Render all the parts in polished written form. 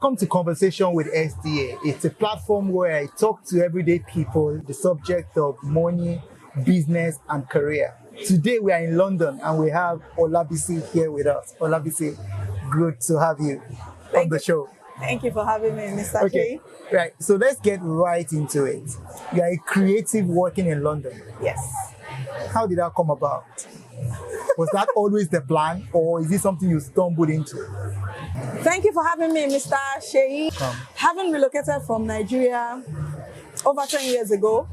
Welcome to Conversation with SDA. It's a platform where I talk to everyday people, the subject of money, business, and career. Today we are in London and we have Olabisi here with us. Olabisi, good to have you on the show. Thank you for having me, Mr. Okay, right. So let's get right into it. You are a creative working in London. Yes. How did that come about? Was that always the plan, or is it something you stumbled into? Thank you for having me, Mr. Sheyi. Having relocated from Nigeria over 10 years ago,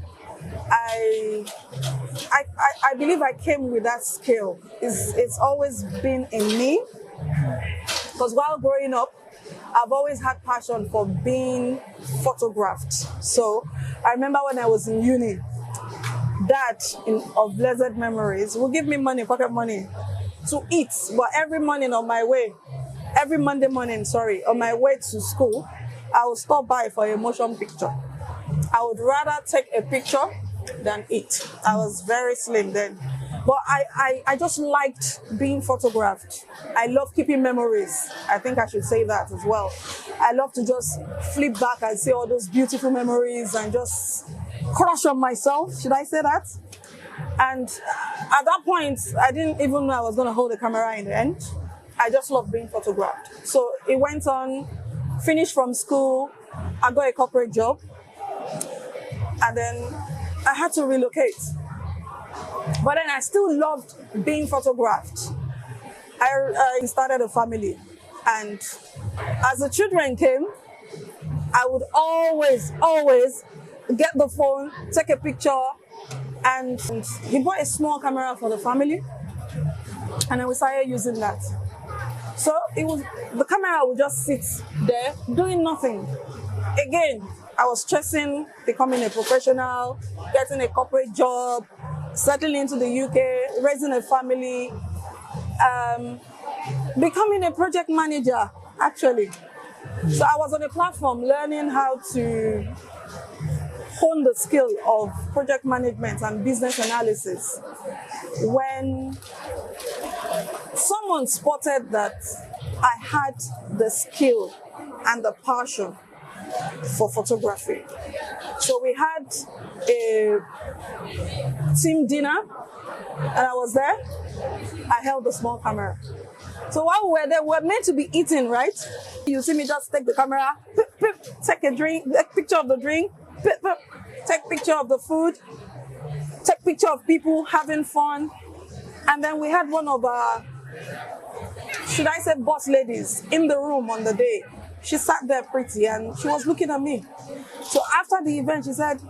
I believe I came with that skill. It's always been in me. Because while growing up, I've always had passion for being photographed. So I remember when I was in uni, Dad, of blessed memories, would give me money, pocket money, to eat. But every Monday morning, on my way to school, I would stop by for a motion picture. I would rather take a picture than eat. I was very slim then. But I just liked being photographed. I love keeping memories. I think I should say that as well. I love to just flip back and see all those beautiful memories and just crush on myself. Should I say that? And at that point, I didn't even know I was going to hold the camera in the end. I just loved being photographed. So it went on, finished from school, I got a corporate job, and then I had to relocate. But then I still loved being photographed. I started a family, and as the children came, I would always get the phone, take a picture, and he bought a small camera for the family, and then we started using that. So the camera would just sit there doing nothing. Again, I was chasing becoming a professional, getting a corporate job, settling into the UK, raising a family, becoming a project manager, actually. So I was on a platform learning how to hone the skill of project management and business analysis when someone spotted that I had the skill and the passion for photography. So we had a team dinner and I was there. I held the small camera. So while we were there, we were meant to be eating, right? You see me just take the camera, take a drink, take a picture of the drink, take picture of the food, take picture of people having fun. And then we had one of our, should I say, boss ladies in the room on the day. She sat there pretty and she was looking at me. So after the event, she said,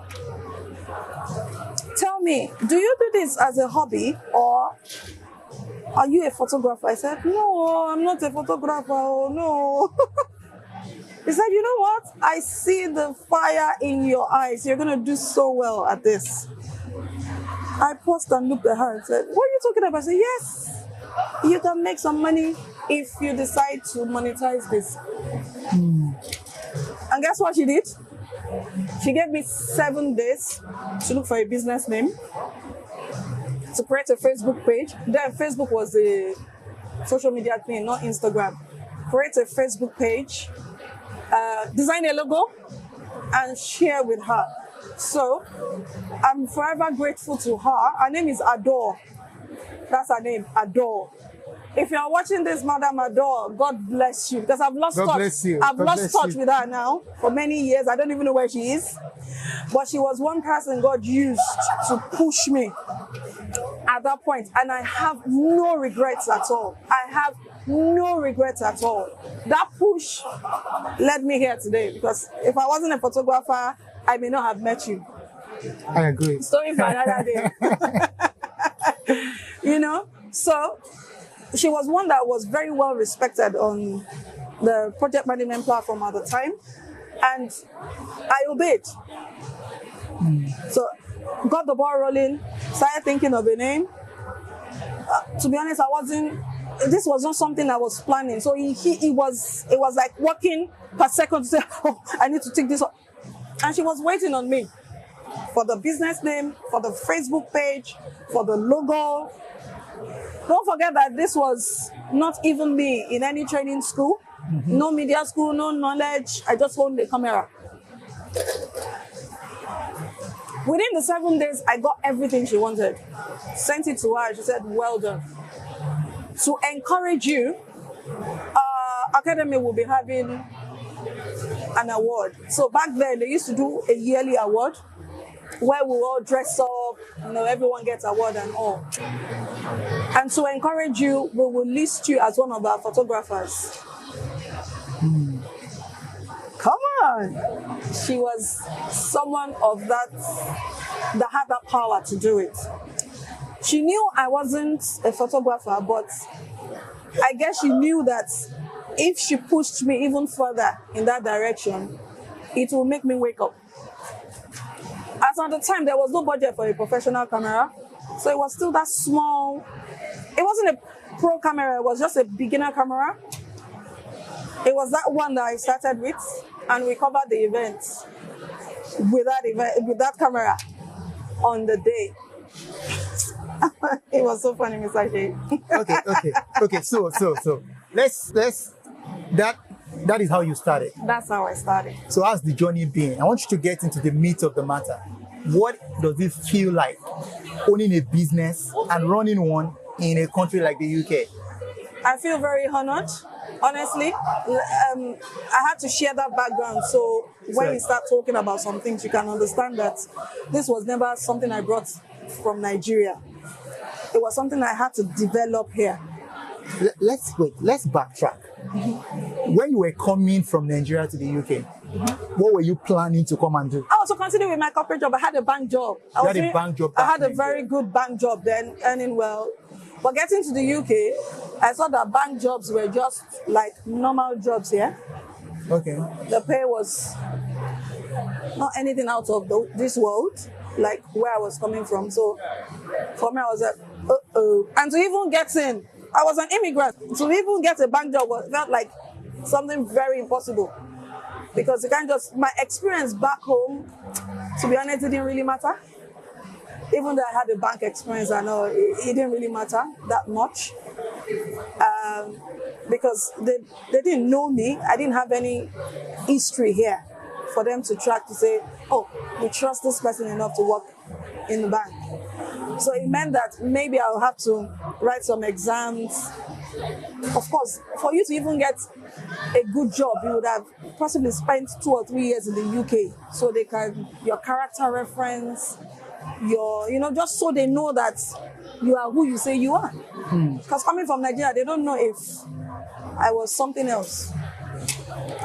"Tell me, do you do this as a hobby or are you a photographer?" I said, "No, I'm not a photographer, oh no." He said, "You know what? I see the fire in your eyes. You're going to do so well at this." I paused and looked at her and said, "What are you talking about?" I said, "Yes, you can make some money if you decide to monetize this." And guess what she did? She gave me 7 days to look for a business name, to create a Facebook page. Then Facebook was the social media thing, not Instagram. Create a Facebook page, design a logo, and share with her. So I'm forever grateful to her. Her name is Adore. That's her name, Adore. If you're watching this, Madam Adore, God bless you. Because I've lost touch. I've lost touch with her now for many years. I don't even know where she is. But she was one person God used to push me at that point. And I have no regrets at all. I have no regrets at all. That push led me here today. Because if I wasn't a photographer, I may not have met you. I agree. Story for another day. You know? So she was one that was very well respected on the project management platform at the time. And I obeyed. So got the ball rolling, started thinking of a name. To be honest, this was not something I was planning. So it was like working per second to say, "Oh, I need to take this up." And she was waiting on me for the business name, for the Facebook page, for the logo. Don't forget that this was not even me in any training school. No media school, no knowledge. I just owned the camera. Within the 7 days, I got everything she wanted. Sent it to her. She said, well done. To encourage you, Academy will be having an award. So back then, they used to do a yearly award where we all dress up, everyone gets award and all. And to encourage you, we will list you as one of our photographers. Come on. She was someone of that had that power to do it. She knew I wasn't a photographer, but I guess she knew that if she pushed me even further in that direction, it will make me wake up. As at the time, there was no budget for a professional camera, so it was still that small. It wasn't a pro camera, it was just a beginner camera. It was that one that I started with, and we covered the event with that camera on the day. It was so funny, Mr. J. Okay. So let's that is how you started. That's how I started. So how's the journey been? I want you to get into the meat of the matter. What does it feel like owning a business and running one in a country like the UK? I feel very honored. Honestly, I had to share that background so when we start talking about some things, you can understand that this was never something I brought from Nigeria. It was something I had to develop here. Let's backtrack. When you were coming from Nigeria to the UK, what were you planning to come and do? I was to continue with my corporate job. I had a bank job. I had a very good bank job then, earning well. But getting to the UK, I saw that bank jobs were just like normal jobs here. Okay. The pay was not anything out of this world, like where I was coming from. So for me, I was like, uh-oh. And to even get in, I was an immigrant. To even get a bank job felt like something very impossible. Because you can't just, my experience back home, to be honest, it didn't really matter. Even though I had a bank experience, I know it didn't really matter that much. Because they didn't know me. I didn't have any history here for them to track to say, oh, we trust this person enough to work in the bank. So it meant that maybe I'll have to write some exams. Of course, for you to even get a good job, you would have possibly spent 2 or 3 years in the UK. So they can, your character reference, just so they know that you are who you say you are. Because coming from Nigeria, they don't know if I was something else.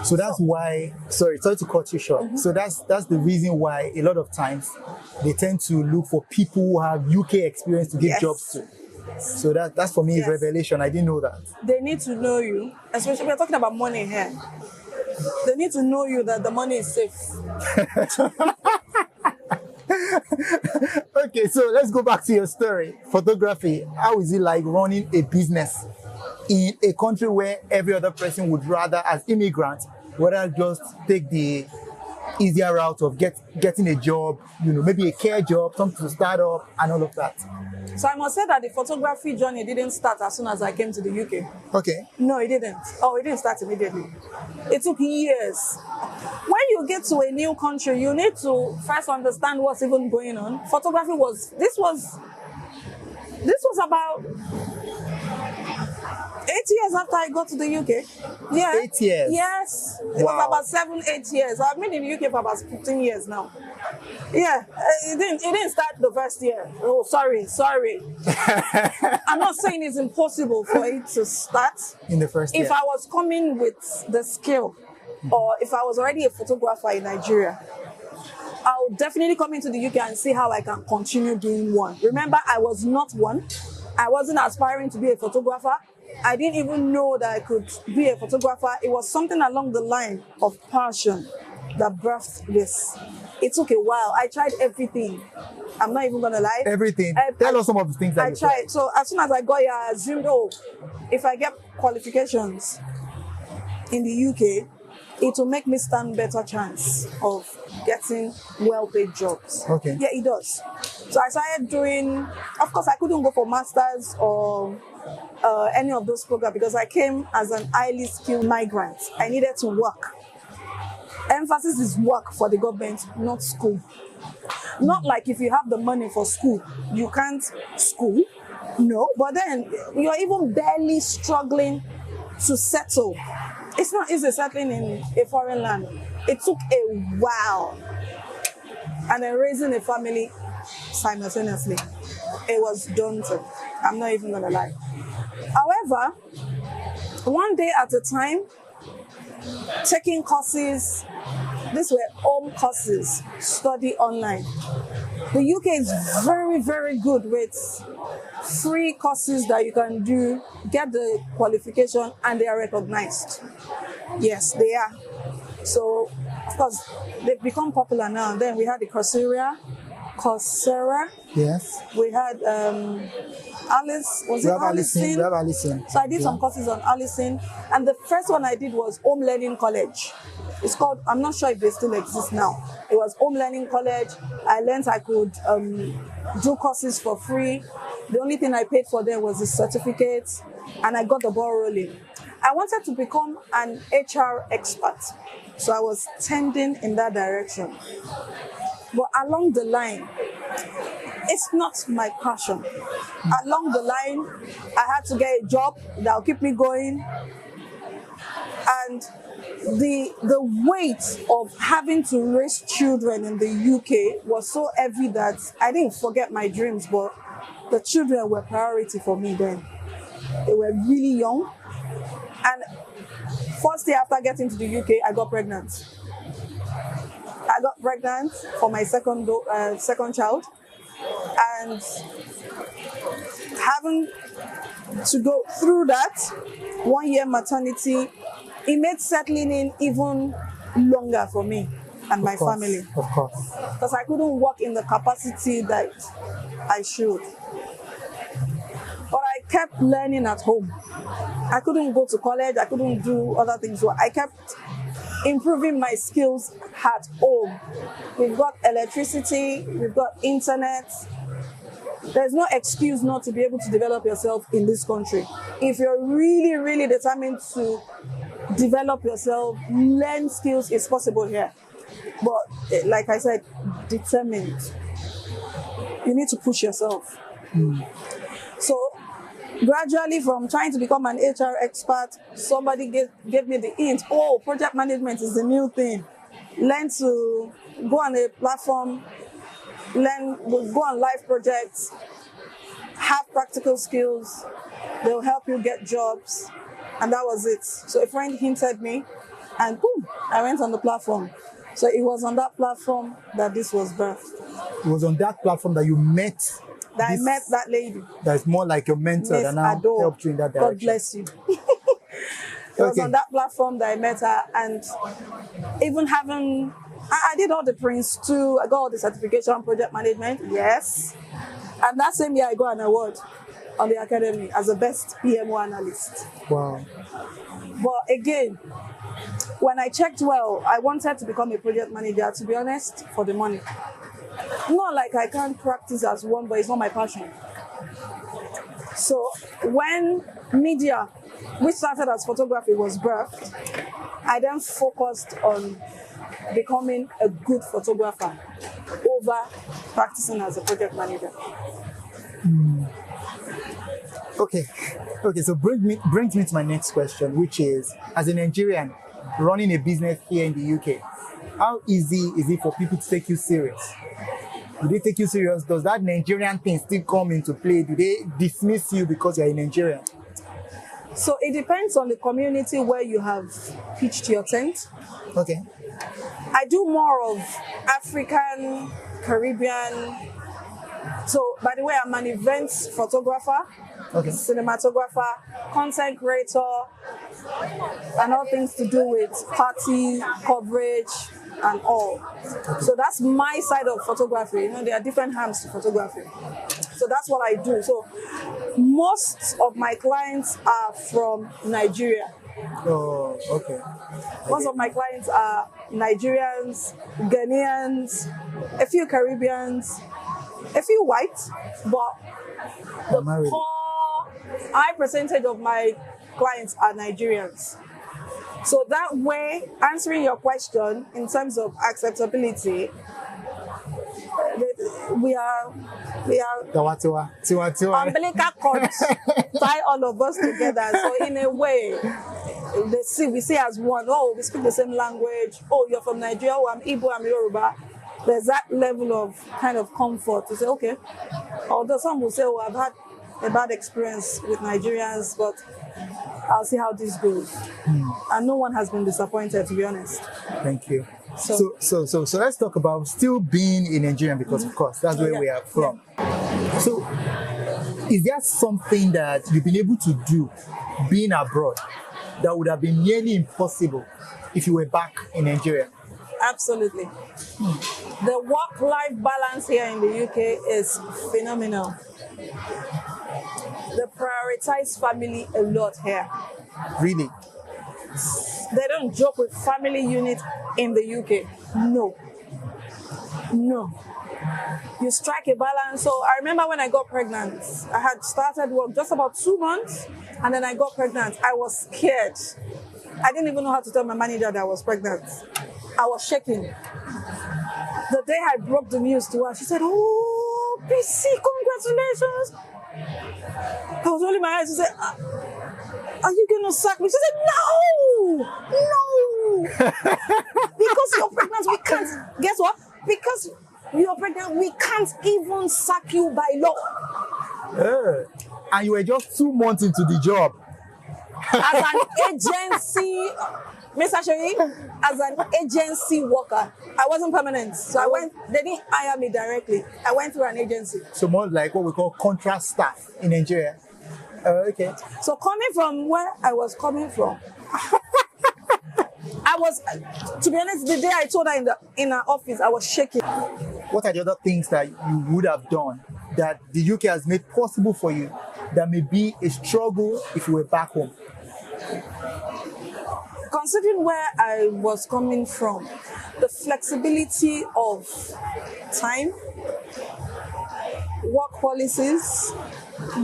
So that's why, sorry to cut you short. So that's the reason why a lot of times they tend to look for people who have UK experience to give jobs to. So that's for me is revelation. I didn't know that. They need to know you, especially we're talking about money here. They need to know you that the money is safe. Okay, so let's go back to your story. Photography. How is it like running a business in a country where every other person would rather, as immigrants, rather just take the easier route of getting a job, maybe a care job, something to start up and all of that? So I must say that the photography journey didn't start as soon as I came to the UK. Okay. No, it didn't. Oh, it didn't start immediately. It took years. When you get to a new country, you need to first understand what's even going on. Photography this was about 8 years after I got to the UK. Yeah. 8 years? Yes. It was about 7, 8 years. I've been in the UK for about 15 years now. Yeah. It didn't start the first year. Oh, sorry. I'm not saying it's impossible for it to start. In the first year. If I was coming with the skill, or if I was already a photographer in Nigeria, I would definitely come into the UK and see how I can continue doing one. Remember, I was not one. I wasn't aspiring to be a photographer. I didn't even know that I could be a photographer. It was something along the line of passion that birthed this. It took a while. I tried everything. I'm not even going to lie. Everything? Tell us some of the things that you tried. So as soon as I got here, I assumed, if I get qualifications in the UK, it will make me stand better chance of getting well-paid jobs. Okay. Yeah, it does. So I started doing, of course, I couldn't go for masters or any of those programs because I came as an highly skilled migrant. I needed to work. Emphasis is work for the government, not school. Not like if you have the money for school, you can't school. No, but then you're even barely struggling to settle. It's not easy settling in a foreign land. It took a while. And then raising a family simultaneously, it was daunting. I'm not even gonna lie. However, one day at a time, taking courses, these were home courses, study online. The UK is very, very good with free courses that you can do, get the qualification, and they are recognized. Yes, they are. So, of course, they've become popular now. Then we had the Coursera. Yes. We had Alice. Was We it have Alice? Alison. We have Alison. So I did some courses on Allison, and the first one I did was Home Learning College. It's called, I'm not sure if they still exist now. It was Home Learning College. I learned I could do courses for free. The only thing I paid for them was the certificate, and I got the ball rolling. I wanted to become an HR expert, so I was tending in that direction. But along the line, it's not my passion. Along the line, I had to get a job that will keep me going. And the weight of having to raise children in the UK was so heavy that I didn't forget my dreams, but the children were priority for me then. They were really young. And first day after getting to the UK, I got pregnant. I got pregnant for my second child, and having to go through that 1 year maternity, it made settling in even longer for me and my family. Of course. Because I couldn't work in the capacity that I should. But I kept learning at home. I couldn't go to college, I couldn't do other things. So I kept improving my skills at home. We've got electricity, we've got internet. There's no excuse not to be able to develop yourself in this country. If you're really, really determined to develop yourself, learn skills, it's possible here. But like I said, determined. You need to push yourself. So gradually, from trying to become an HR expert, somebody gave me the hint, oh, project management is the new thing. Learn to go on a platform, go on live projects, have practical skills, they'll help you get jobs. And that was it. So a friend hinted me, and boom, I went on the platform. So it was on that platform that this was birthed. It was on that platform that you met I met that lady. That's more like your mentor that now helped you in that direction. God bless you. It was on that platform that I met her, and even having, I did all the Prince too. I got all the certification, project management, yes. And that same year I got an award on the academy as the best PMO analyst. Wow. But again, when I checked well, I wanted to become a project manager, to be honest, for the money. Not like I can't practice as one, but it's not my passion. So when media, which started as photography, was birthed, I then focused on becoming a good photographer over practicing as a project manager. Okay, so brings me to my next question, which is, as a Nigerian running a business here in the UK, how easy is it for people to take you serious? Do they take you serious? Does that Nigerian thing still come into play? Do they dismiss you because you're a Nigerian? So it depends on the community where you have pitched your tent. Okay. I do more of African, Caribbean. So, by the way, I'm an events photographer, cinematographer, content creator, and all things to do with party coverage and all. So that's my side of photography. You know, there are different arms to photography. So that's what I do. So most of my clients are from Nigeria. Oh, okay. Most of my clients are Nigerians, Ghanaians, a few Caribbeans, a few white, but the core high percentage of my clients are Nigerians. So that way, answering your question in terms of acceptability, we are umbilical cords tie all of us together. So in a way, we see as one. Oh, we speak the same language. Oh, you're from Nigeria. Oh, I'm Igbo, I'm Yoruba. There's that level of kind of comfort to say, okay. Although some will say, oh, I've had a bad experience with Nigerians, but I'll see how this goes. And no one has been disappointed, to be honest. Thank you. So let's talk about still being in Nigeria, because of course that's where we are from. So is there something that you've been able to do being abroad that would have been nearly impossible if you were back in Nigeria? Absolutely. The work-life balance here in the UK is phenomenal. They prioritize family a lot here. Really? They don't joke with family unit in the UK. No. You strike a balance. So I remember when I got pregnant, I had started work just about 2 months, and then I got pregnant. I was scared. I didn't even know how to tell my manager that I was pregnant. I was shaking. The day I broke the news to her, she said, "Oh, PC, congratulations." I was rolling my eyes and said, "Are you going to sack me?" She said, No. Because you're pregnant, we can't. Guess what? Because you're pregnant, we can't even sack you by law. And you were just 2 months into the job. As an agency, Mr. Sherry, as an agency worker, I wasn't permanent. So they didn't hire me directly. I went through an agency. So more like what we call contract staff in Nigeria. Okay. So coming from where I was coming from, I was, to be honest, the day I told her in her office, I was shaking. What are the other things that you would have done that the UK has made possible for you that may be a struggle if you were back home? Considering where I was coming from, the flexibility of time, work policies,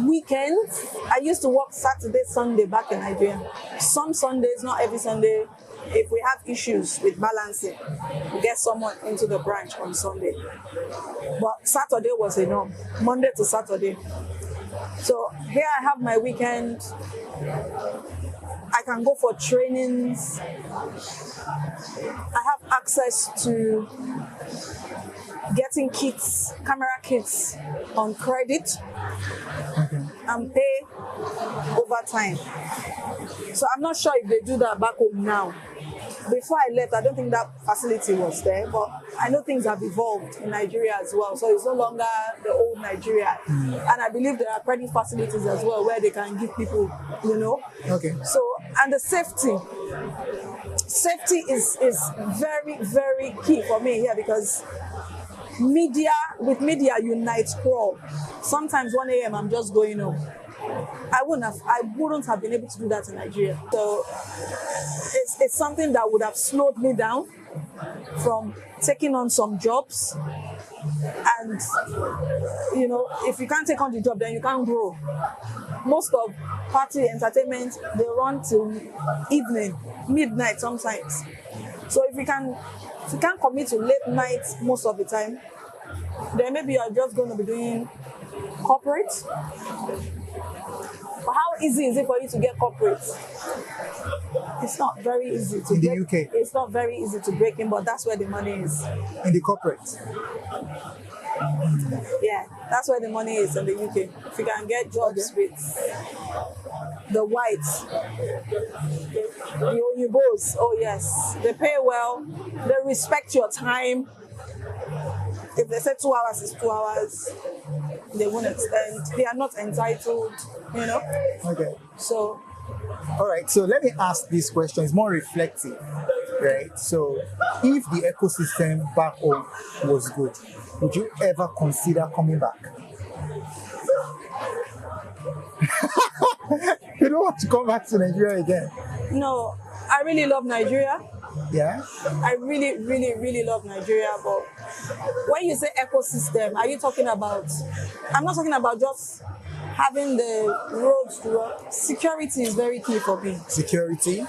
weekends. I used to work Saturday, Sunday back in Nigeria. Some Sundays, not every Sunday. If we have issues with balancing, we get someone into the branch on Sunday. But Saturday was a norm, Monday to Saturday. So here I have my weekend. I can go for trainings. I have access to getting kits, camera kits on credit and pay over time. So I'm not sure if they do that back home now. Before I left, I don't think that facility was there, but I know things have evolved in Nigeria as well. So it's no longer the old Nigeria. And I believe there are credit facilities as well where they can give people, Okay. So, and the safety is very, very key for me here, because media unites crawl. Sometimes 1 a.m. I'm just going home. I wouldn't have been able to do that in Nigeria. So it's something that would have slowed me down from taking on some jobs. And if you can't take on the job, then you can't grow. Most of party entertainment, they run till evening, midnight sometimes. So if you can't commit to late nights most of the time, then maybe you're just going to be doing corporate. But how easy is it for you to get corporate? It's not very easy to in break. The UK. It's not very easy to break in, but that's where the money is. In the corporate. Yeah, that's where the money is in the UK. If you can get jobs with the whites, the Oyibos, oh yes, they pay well, they respect your time. If they say 2 hours is 2 hours, they won't extend. They are not entitled, Okay. So, all right. So let me ask this question. It's more reflective, right? So, if the ecosystem back home was good, would you ever consider coming back? You don't want to come back to Nigeria again? No, I really love Nigeria. Yeah? I really, really, really love Nigeria. But when you say ecosystem, are you talking about? I'm not talking about just having the roads to work. Security is very key for me. Security.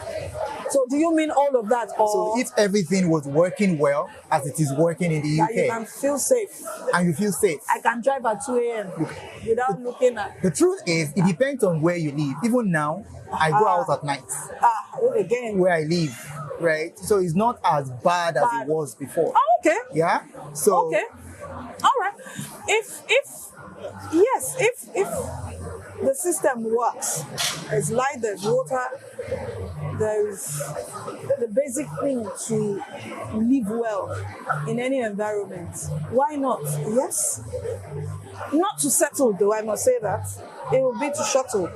So do you mean all of that? Or So if everything was working well, as it is working in the that you UK, can feel safe. and you feel safe, I can drive at 2 a.m. without looking at. the truth is, it depends on where you live. Even now, I go out at night Again. where I live, right? So it's not as bad as it was before. Oh, okay. Yeah. So Okay. All right. If the system works, there's light, there's water, there's the basic thing to live well in any environment. Why not? Yes. Not to settle, though, I must say that. It will be to shuttle.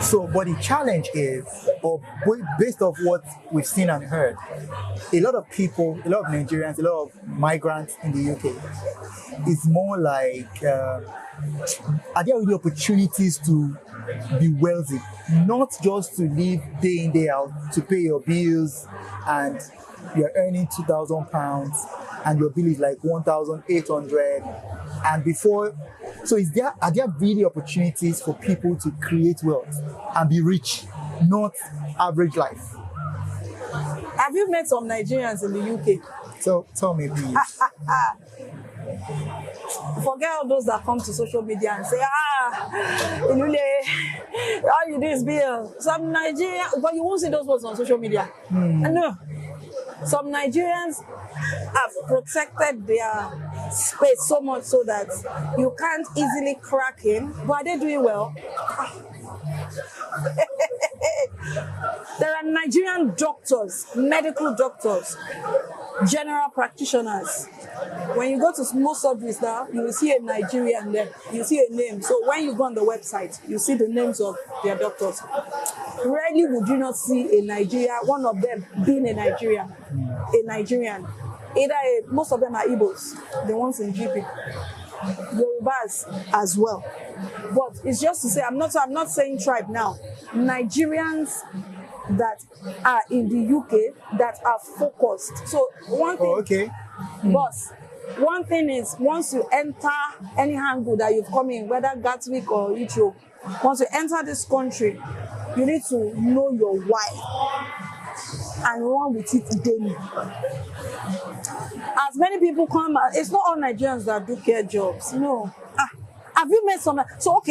So, but the challenge is, or based off what we've seen and heard, a lot of people, a lot of Nigerians, a lot of migrants in the UK, it's more like, are there really opportunities to be wealthy? Not just to live day in, day out, to pay your bills, and you're earning £2,000 and your bill is like 1,800, and before. So are there really opportunities for people to create wealth and be rich, not average life? Have you met some Nigerians in the UK? So tell me, please. Forget all those that come to social media and say, Ilule, all you do is bill. Some Nigerians, but you won't see those ones on social media. No. Some Nigerians have protected their space so much so that you can't easily crack in. But are they doing well? There are Nigerian doctors, medical doctors, general practitioners. When you go to most surgeries now, you will see a Nigerian there. You see a name. So when you go on the website, you see the names of their doctors. Rarely would you not see a Nigerian, one of them being a Nigerian. Most of them are Igbos, the ones in GP. Yorubas as well. But it's just to say, I'm not saying tribe now. Nigerians that are in the UK that are focused. So one thing, boss, one thing is, once you enter any angle that you've come in, whether Gatwick or Heathrow, once you enter this country, you need to know your why and run with it daily. As many people come, it's not all Nigerians that do care jobs. No. Have you met some? So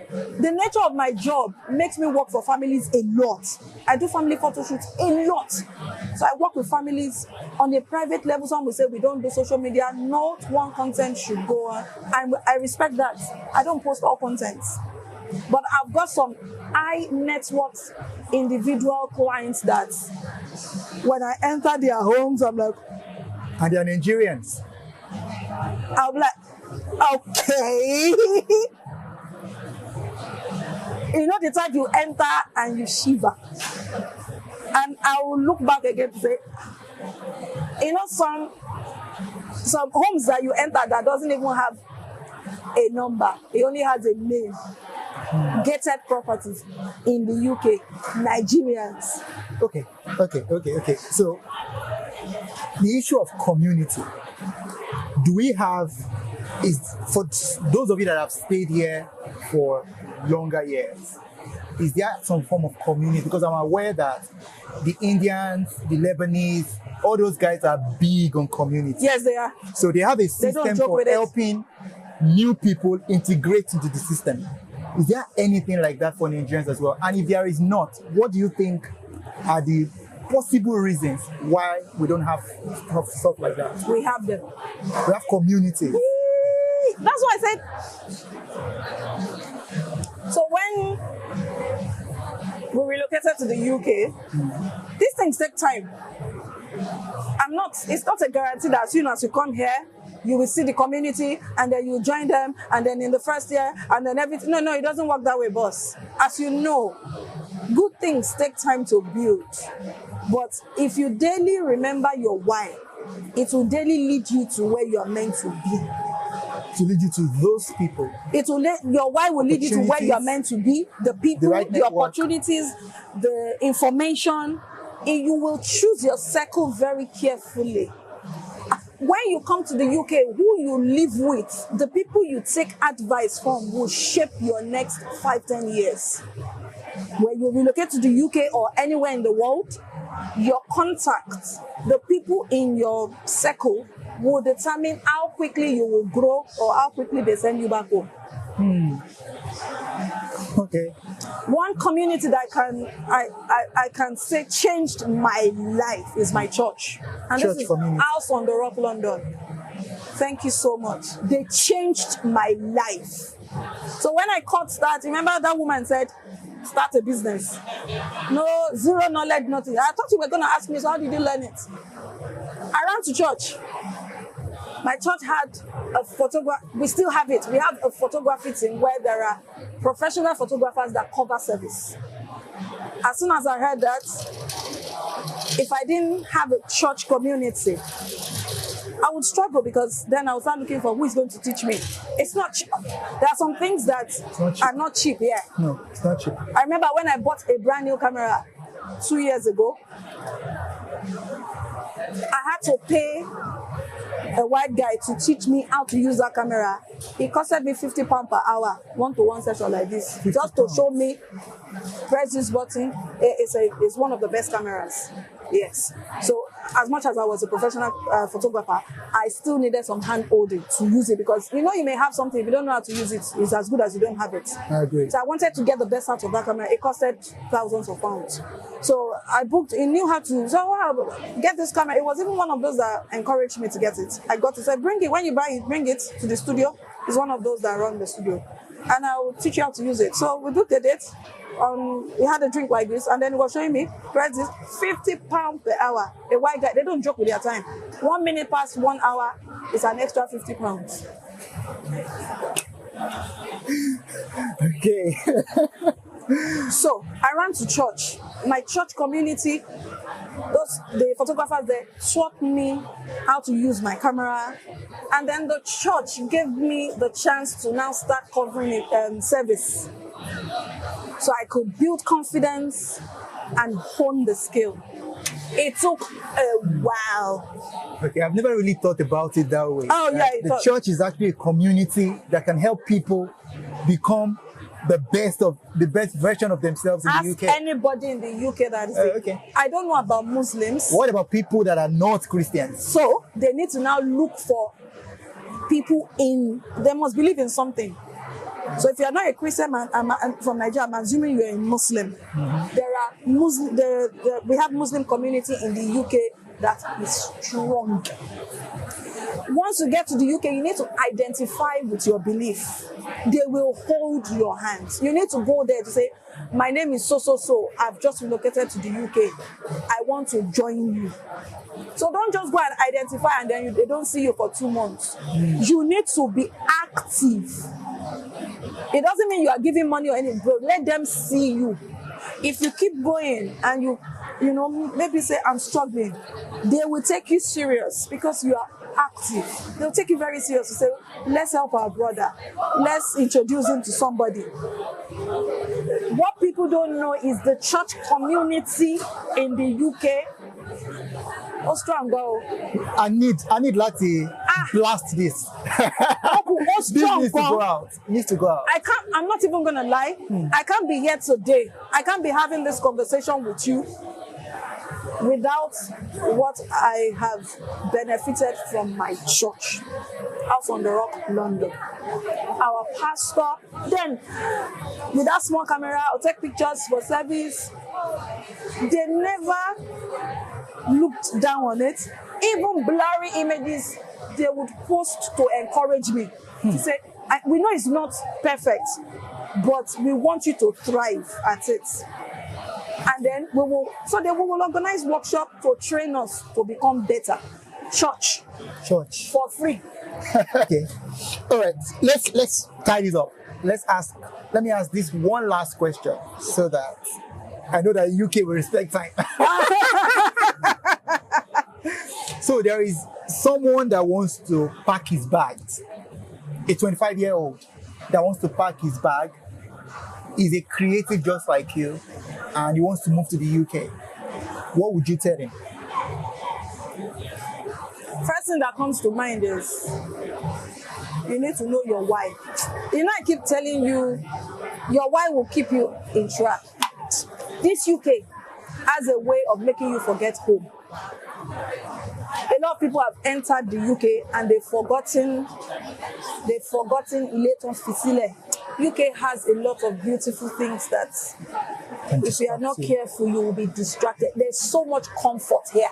the nature of my job makes me work for families a lot. I do family photo shoots a lot. So I work with families on a private level. Some will say we don't do social media. Not one content should go on. And I respect that. I don't post all content. But I've got some high net worth individual clients that when I enter their homes, I'm like, and they're Nigerians. I'm like, okay. You know the type you enter and you shiver. And I will look back again to say, you know, some homes that you enter that doesn't even have a number. It only has a name. Gated properties in the UK, Nigerians. Okay. So the issue of community, do we have, is for those of you that have stayed here for longer years, is there some form of community? Because I'm aware that the Indians, the Lebanese, all those guys are big on community. Yes, they are. So they have a system for helping new people integrate into the system. Is there anything like that for Nigerians as well? And if there is not, what do you think are the possible reasons why we don't have stuff like that? We have them. We have communities. That's why I said. So when we relocated to the UK, these things take time. It's not a guarantee that as soon as you come here, you will see the community and then you join them and then in the first year and then everything. No, it doesn't work that way, boss. As you know, good things take time to build. But if you daily remember your why, it will daily lead you to where you are meant to be. To lead you to those people. Your why will lead you to where you are meant to be, the people, the opportunities, the information. You will choose your circle very carefully. when you come to the UK, who you live with, the people you take advice from will shape your next 5-10 years. When you relocate to the UK or anywhere in the world, your contacts, the people in your circle will determine how quickly you will grow or how quickly they send you back home. Okay. One community that I can say changed my life is my church. And Church this is community. House on the Rock, London. Thank you so much. They changed my life. So when I caught that, remember that woman said, start a business. No, zero knowledge, nothing. I thought you were going to ask me, so how did you learn it? I ran to church. My church had a photographer. We still have it. We have a photography team where there are professional photographers that cover service. As soon as I heard that, if I didn't have a church community, I would struggle because then I would start looking for who is going to teach me. It's not cheap. There are some things that are not cheap, yeah. No, it's not cheap. I remember when I bought a brand new camera 2 years ago, I had to pay a white guy to teach me how to use that camera. It costed me £50 per hour, one-to-one session like this, just to show me, press this button. It's one of the best cameras. Yes. So as much as I was a professional photographer, I still needed some hand holding to use it because you may have something, if you don't know how to use it, it's as good as you don't have it. I agree. So I wanted to get the best out of that camera. It costed thousands of pounds. So I booked, he knew how to, so wow, get this camera. It was even one of those that encouraged me to get it. I got it, said, bring it, when you buy it, bring it to the studio. It's one of those that run the studio. And I will teach you how to use it. So we booked the date. We had a drink like this, and then he was showing me, press this, £50 per hour. A white guy, they don't joke with their time. 1 minute past 1 hour is an extra £50. Okay. So I ran to church. My church community, the photographers there taught me how to use my camera, and then the church gave me the chance to now start covering service. So I could build confidence and hone the skill. It took a while. Okay, I've never really thought about it that way. Oh, yeah. The church is actually a community that can help people become the best version of themselves in Ask the UK. anybody in the UK that is okay. I don't know about Muslims. What about people that are not Christians? So they need to now look for people they must believe in something. So if you're not a Christian man, I'm from Nigeria, I'm assuming you're a Muslim. Mm-hmm. There are we have Muslim community in the UK that is strong. Once you get to the UK, you need to identify with your belief. They will hold your hands. You need to go there to say, my name is so. I've just relocated to the UK. I want to join you. So don't just go and identify and then they don't see you for 2 months. You need to be active. It doesn't mean you are giving money or anything, bro. Let them see you. If you keep going and you maybe say, I'm struggling, they will take you serious because you are active. They'll take you very serious to say, let's help our brother. Let's introduce him to somebody. What people don't know is the church community in the UK. Oh, strong, go. I need Lati blast this. This needs to go out. It needs to go out. I'm not even gonna lie. I can't be here today. I can't be having this conversation with you without what I have benefited from my church, House on the Rock, London. Our pastor, then with that small camera, I'll take pictures for service. They never looked down on it. Even blurry images, they would post to encourage me. To say, we know it's not perfect, but we want you to thrive at it. And then they will organize workshop to train us to become better. Church. For free. Okay. All right. Let's tie this up. Let me ask this one last question so that I know that UK will respect time. So there is someone that wants to pack his bags. A 25-year-old that wants to pack his bag. Is a creative just like you, and he wants to move to the UK. What would you tell him? First thing that comes to mind is you need to know your why. You know, I keep telling you, your why will keep you in track. This UK has a way of making you forget home. A lot of people have entered the UK and they've forgotten Ileton Fisile. UK has a lot of beautiful things that if you are not careful, you will be distracted. There's so much comfort here.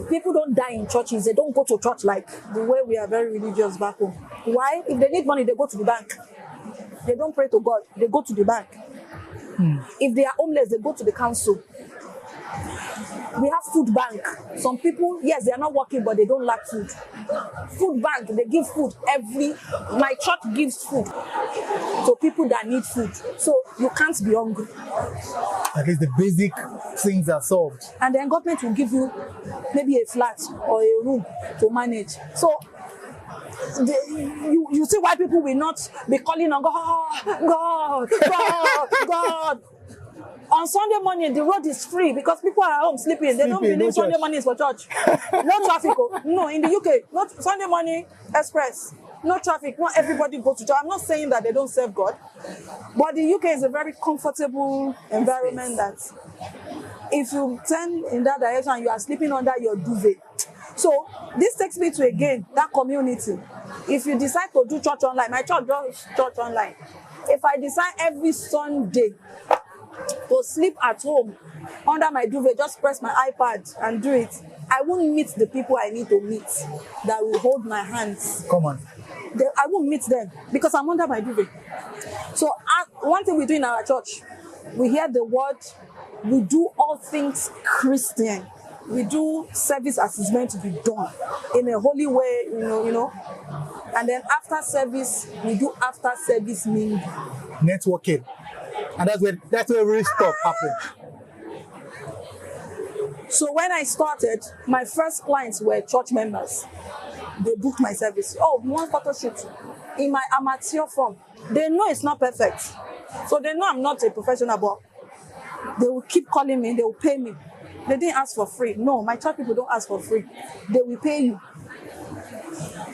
People don't die in churches. They don't go to church like the way we are very religious back home. Why? If they need money, they go to the bank. They don't pray to God. They go to the bank. If they are homeless, they go to the council. We have food bank. Some people, yes, they are not working, but they don't lack food. Food bank, they give food my church gives food to people that need food. So you can't be hungry. At least the basic things are solved. And then government will give you maybe a flat or a room to manage. So you see why people will not be calling on God. On Sunday morning, the road is free because people are home sleeping. They don't believe Sunday morning is for church. No traffic. No, in the UK, not Sunday morning express. No traffic. Not everybody go to church. I'm not saying that they don't serve God, but the UK is a very comfortable environment that if you turn in that direction, you are sleeping under your duvet. So this takes me to again that community. If you decide to do church online, my church does church online. If I decide every Sunday to sleep at home under my duvet, just press my iPad and do it, I won't meet the people I need to meet that will hold my hands. Come on. I won't meet them because I'm under my duvet. So one thing we do in our church, we hear the word, we do all things Christian. We do service as it's meant to be done in a holy way, you know. And then after service, we do after service meeting. Networking. And that's where real stuff happened. So when I started, my first clients were church members. They booked my service. Oh, we want photo shoot in my amateur form. They know it's not perfect. So they know I'm not a professional, but they will keep calling me, they will pay me. They didn't ask for free. No, my church people don't ask for free. They will pay you.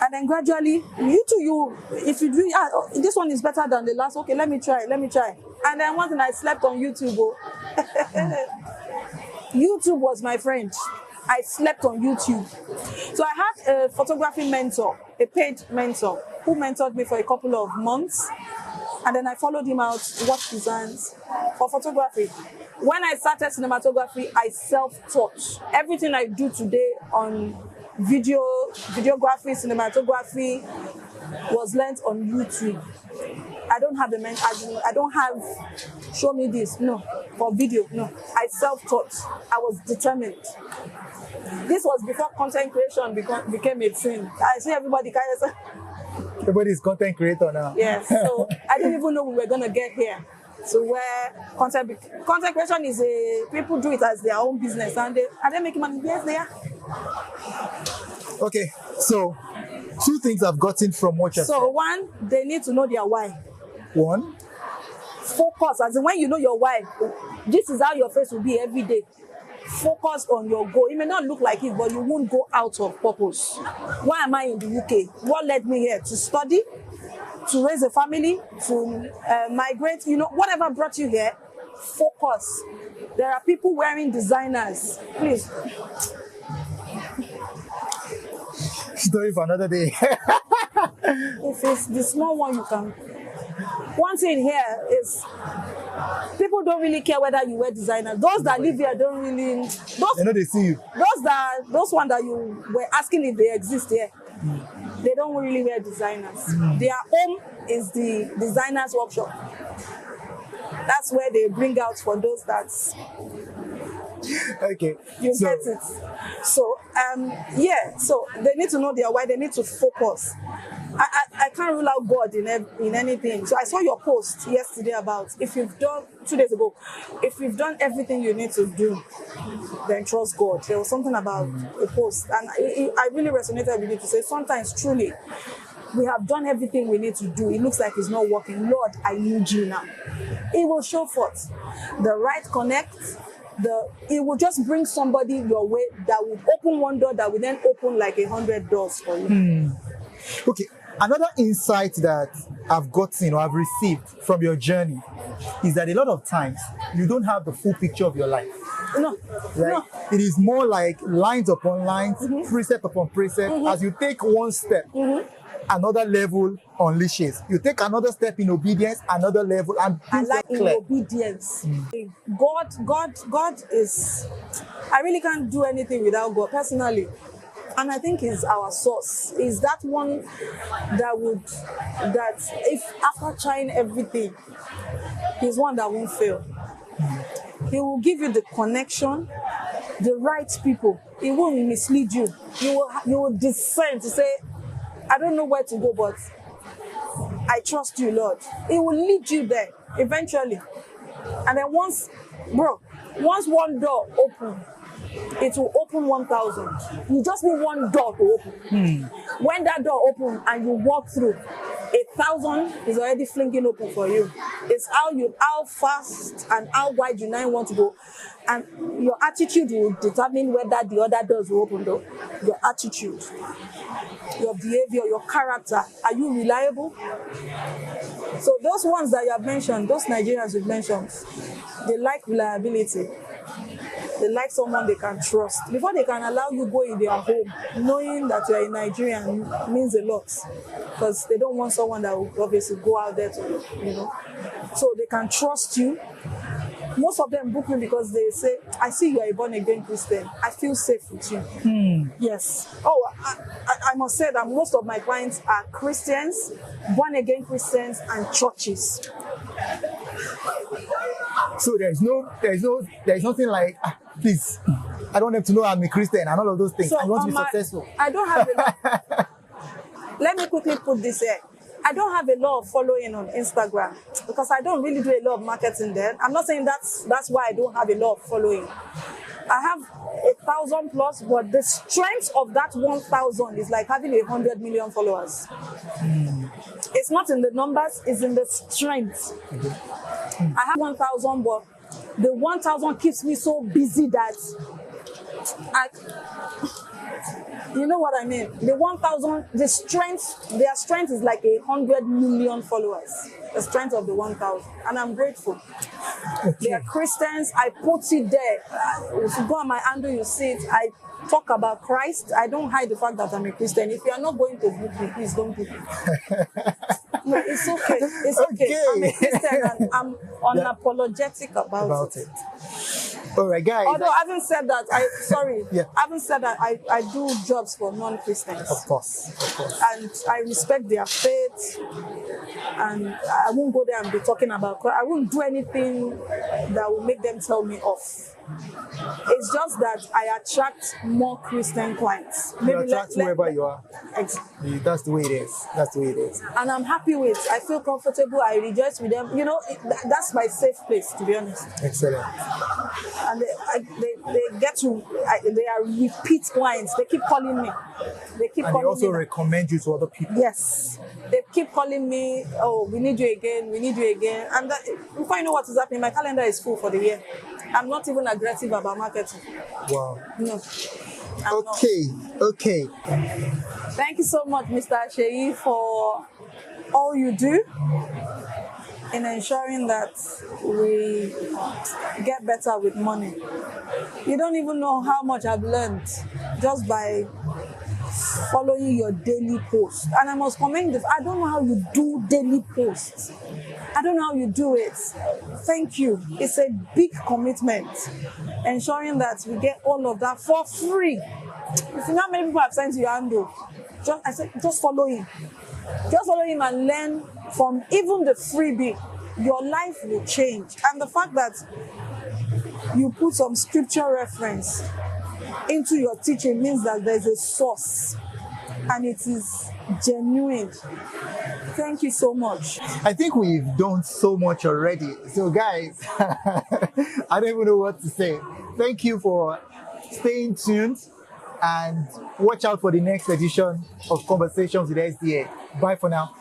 And then gradually, if you do, this one is better than the last. Okay, let me try. And then one thing, I slept on YouTube. YouTube was my friend. I slept on YouTube. So I had a photography mentor, a paid mentor, who mentored me for a couple of months. And then I followed him out, watched designs for photography. When I started cinematography, I self-taught. Everything I do today on videography, cinematography was learned on YouTube. I don't have I don't have show me this, no, for video, no. I self-taught. I was determined. This was before content creation became a thing. I see everybody Everybody's content creator now. Yes, so I didn't even know we were gonna get here. So where content creation is people do it as their own business and they make money. Yes, they are. Okay, so 2 things I've gotten from what you're saying. So one, they need to know their why. 1, focus, as in when you know your why, this is how your face will be every day. Focus on your goal. It may not look like it, but you won't go out of purpose. Why am I in the UK? What led me here? To study, to raise a family, to migrate, whatever brought you here, focus. There are people wearing designers. Please. Story for another day. If it's the small one, you can. One thing here is people don't really care whether you wear designers. Those that live here don't really. They know they see you. Those ones that you were asking if they exist here, they don't really wear designers. Their home is the designers' workshop. That's where they bring out for those that's. Okay. You get it. So so they need to know their why. They need to focus. I can't rule out God in anything. So I saw your post yesterday about 2 days ago, if you've done everything you need to do, then trust God. There was something about a post, and I really resonated with you to say sometimes truly we have done everything we need to do. It looks like it's not working. Lord, I need you now. It will show forth the right connect, it will just bring somebody your way that will open one door that will then open like 100 doors for you. Okay, another insight that I've gotten or I've received from your journey is that a lot of times you don't have the full picture of your life. No, Right? no. It is more like lines upon lines, precept upon precept. As you take one step, another level unleashes. You take another step in obedience, another level, and I things like get in clear. obedience. God is. I really can't do anything without God personally, and I think is our source. Is that one that if after trying everything, He's one that won't fail. He will give you the connection, the right people. He won't mislead you. You will discern to say, I don't know where to go, but I trust you, Lord. He will lead you there eventually. And then once one door open, it will open 1,000. You just need one door to open. When that door opens and you walk through, 1,000 is already flinging open for you. It's how fast and how wide you now want to go. And your attitude will determine whether the other doors will open though. Your attitude, your behavior, your character. Are you reliable? So those ones that you have mentioned, those Nigerians you've mentioned, they like reliability. They like someone they can trust. Before they can allow you go in their home, knowing that you're a Nigerian means a lot. Because they don't want someone that will obviously go out there to, So they can trust you. Most of them book me because they say, I see you are a born-again Christian. I feel safe with you. Yes. Oh, I must say that most of my clients are Christians, born-again Christians, and churches. So there's nothing like, please, I don't want them to know I'm a Christian and all of those things. So I want to be successful. I don't have a lot. Let me quickly put this here. I don't have a lot of following on Instagram because I don't really do a lot of marketing there. I'm not saying that's why I don't have a lot of following. I have 1,000 plus, but the strength of that 1,000 is like having 100 million followers. It's not in the numbers, it's in the strength. I have 1,000, but the 1,000 keeps me so busy that you know what I mean? The 1,000, their strength is like 100 million followers. The strength of the 1,000, and I'm grateful. Okay. They are Christians. I put it there. If you go on my handle, you see it. I talk about Christ. I don't hide the fact that I'm a Christian. If you are not going to book me, please don't book me. No, it's okay. It's okay. I'm a Christian and I'm unapologetic about it. All right, guys. Although having said that, having said that, I do jobs for non-Christians. Of course. And I respect their faith. And I won't go there and be talking about Christ. I won't do anything that will make them tell me off. It's just that I attract more Christian clients. You attract whoever you are. Exactly. That's the way it is. And I'm happy with it. I feel comfortable. I rejoice with them. That's my safe place, to be honest. Excellent. And they are repeat clients. They keep calling me. They also recommend you to other people. Yes. They keep calling me, oh, we need you again. And before you know what is happening, my calendar is full for the year. I'm not even aggressive about marketing. Wow. No. Okay. Thank you so much, Mr. Sheyi, for all you do in ensuring that we get better with money. You don't even know how much I've learned just by following your daily posts. And I must commend this. I don't know how you do daily posts. I don't know how you do it. Thank you. It's a big commitment. Ensuring that we get all of that for free. You see how many people have sent you your handle. Just follow him. Just follow him and learn from even the freebie. Your life will change. And the fact that you put some scripture reference into your teaching means that there's a source and it is genuine. Thank you so much. I think we've done so much already. So guys, I don't even know what to say. Thank you for staying tuned and watch out for the next edition of Conversations with SDA. Bye for now.